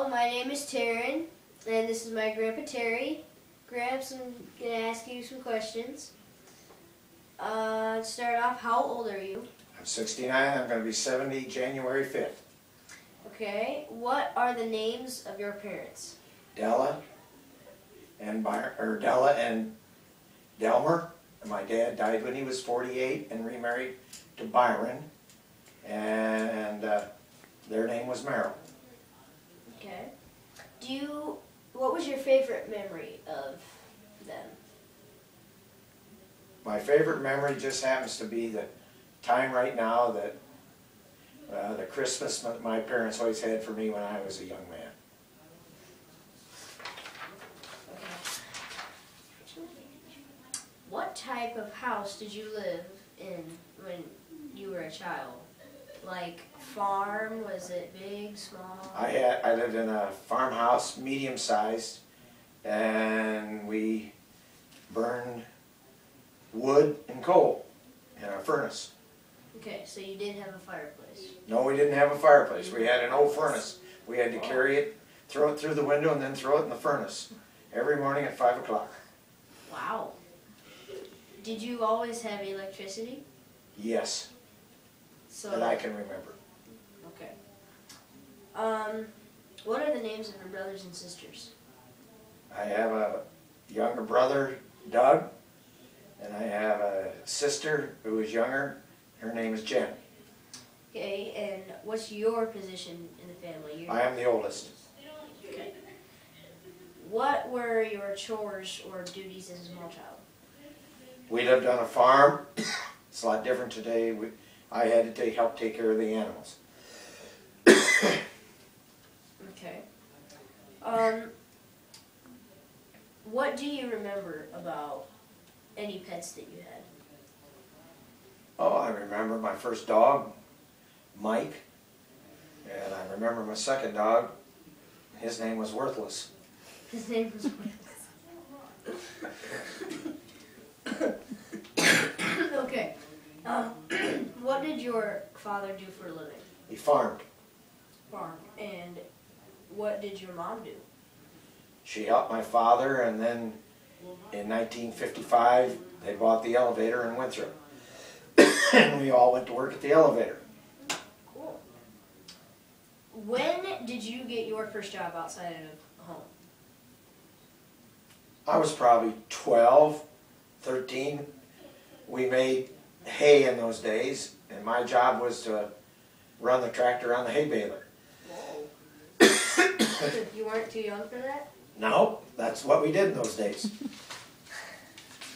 Hello, my name is Teron, and this is my Grandpa Terry. Gramps, I'm going to ask you some questions. To start off, how old are you? I'm 69. I'm going to be 70 January 5th. Okay. What are the names of your parents? Della and Delmer. My dad died when he was 48 and remarried to Byron, and their name was Merrill. Okay. What was your favorite memory of them? My favorite memory just happens to be the time right now that the Christmas my parents always had for me when I was a young man. What type of house did you live in when you were a child? Like farm? Was it big, small? I lived in a farmhouse, medium sized, and we burned wood and coal in our furnace. Okay, so you did have a fireplace. No, we didn't have a fireplace. We had an old furnace. We had to carry it, throw it through the window, and then throw it in the furnace every morning at 5 o'clock. Wow. Did you always have electricity? Yes, So that I can remember. Okay. What are the names of your brothers and sisters? I have a younger brother, Doug, and I have a sister who is younger. Her name is Jen. Okay, and what's your position in the family? I am the oldest. Okay. What were your chores or duties as a small child? We lived on a farm. It's a lot different today. I had to help take care of the animals. Okay. What do you remember about any pets that you had? Oh, I remember my first dog, Mike, and I remember my second dog. His name was Worthless. His name was Okay. What did your father do for a living? He farmed. Farm. And what did your mom do? She helped my father, and then in 1955 they bought the elevator in Winthrop. And we all went to work at the elevator. Cool. When did you get your first job outside of home? I was probably 12, 13. We made hay in those days, and my job was to run the tractor on the hay baler. Whoa. You weren't too young for that? No, that's what we did in those days.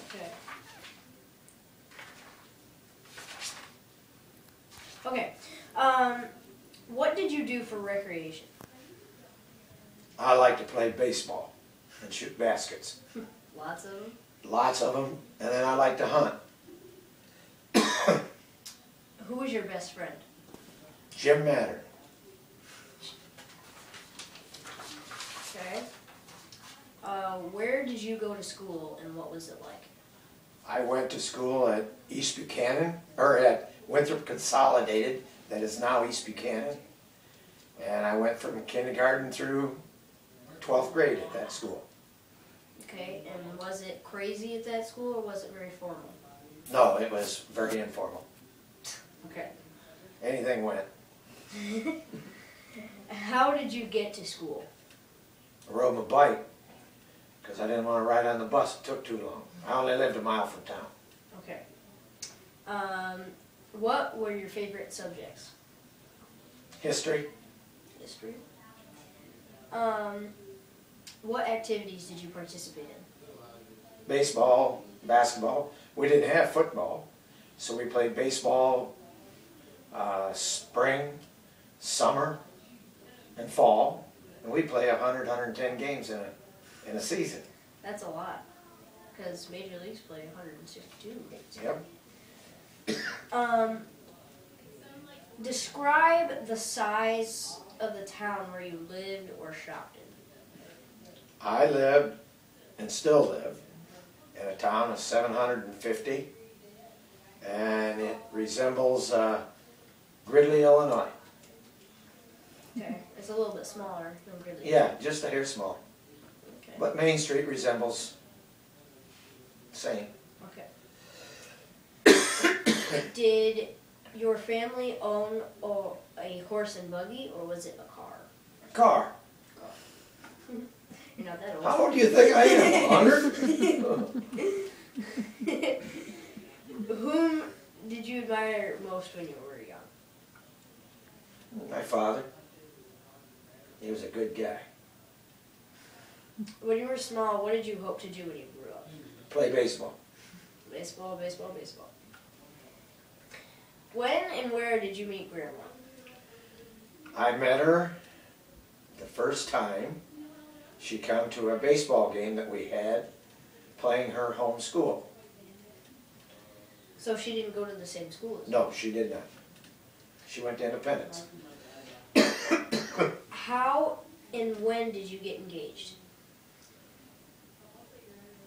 Okay. Okay. What did you do for recreation? I like to play baseball and shoot baskets. Lots of them? Lots of them, and then I like to hunt. Who was your best friend? Jim Matter. Okay. Where did you go to school and what was it like? I went to school at East Buchanan, or at Winthrop Consolidated, that is now East Buchanan. And I went from kindergarten through 12th grade at that school. Okay, and was it crazy at that school or was it very formal? No, it was very informal. Okay. Anything went. How did you get to school? I rode my bike because I didn't want to ride on the bus. It took too long. I only lived a mile from town. Okay. What were your favorite subjects? History. History. What activities did you participate in? Baseball, basketball. We didn't have football, so we played baseball spring, summer, and fall. And we play 100, 110 games in a season. That's a lot, because Major Leagues play 162 games. Yep. Describe the size of the town where you lived or shopped in. I lived, and still live, in a town of 750, and it resembles Gridley, Illinois. Okay. It's a little bit smaller than Gridley. Yeah, just a hair small. Okay. But Main Street resembles same. Okay. Did your family own a horse and buggy, or was it a car? Car. You're not that old. How old do you think I am? 100? Whom did you admire most when you were young? My father. He was a good guy. When you were small, what did you hope to do when you grew up? Play baseball. Baseball, baseball, baseball. When and where did you meet Grandma? I met her the first time she came to a baseball game that we had playing her home school. So she didn't go to the same school as you? No, she did not. She went to Independence. How and when did you get engaged?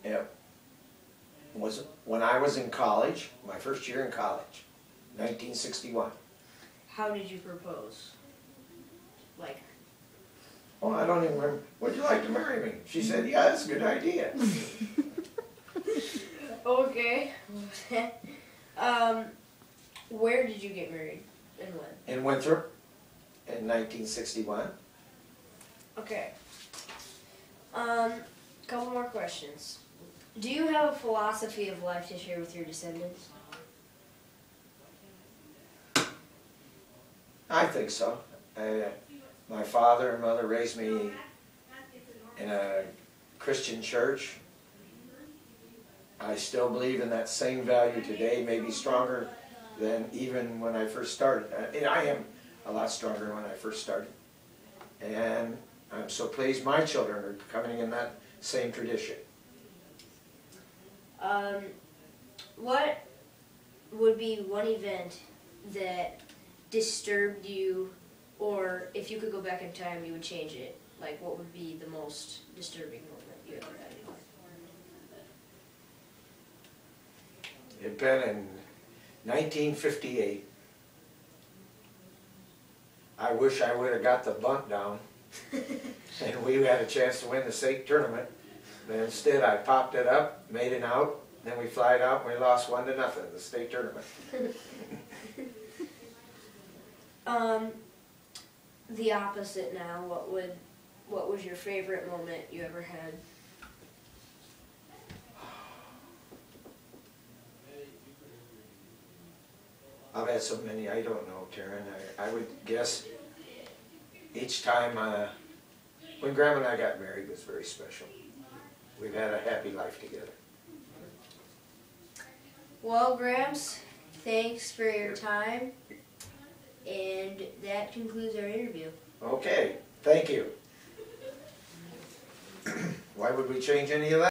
It was when I was in college, my first year in college, 1961. How did you propose? Like, Oh, I don't even remember. Would you like to marry me? She said, yeah, that's a good idea. okay. Where did you get married and when? In Winthrop in 1961. Okay. Couple more questions. Do you have a philosophy of life to share with your descendants? I think so. My father and mother raised me in a Christian church. I still believe in that same value today, maybe stronger than even when I first started. I am a lot stronger than when I first started. And I'm so pleased my children are coming in that same tradition. What would be one event that disturbed you, or if you could go back in time, you would change it? Like, what would be the most disturbing moment you ever had in life? It had been in 1958. I wish I would have got the bunt down and we had a chance to win the state tournament. But instead I popped it up, made it out, then we flied out and we lost 1-0 in the state tournament. The opposite now, what was your favorite moment you ever had? I've had so many, I don't know, Teron. I would guess each time when Grandma and I got married was very special. We've had a happy life together. Well, Gramps, thanks for your time, and that concludes our interview. Okay, thank you. Why would we change any of that?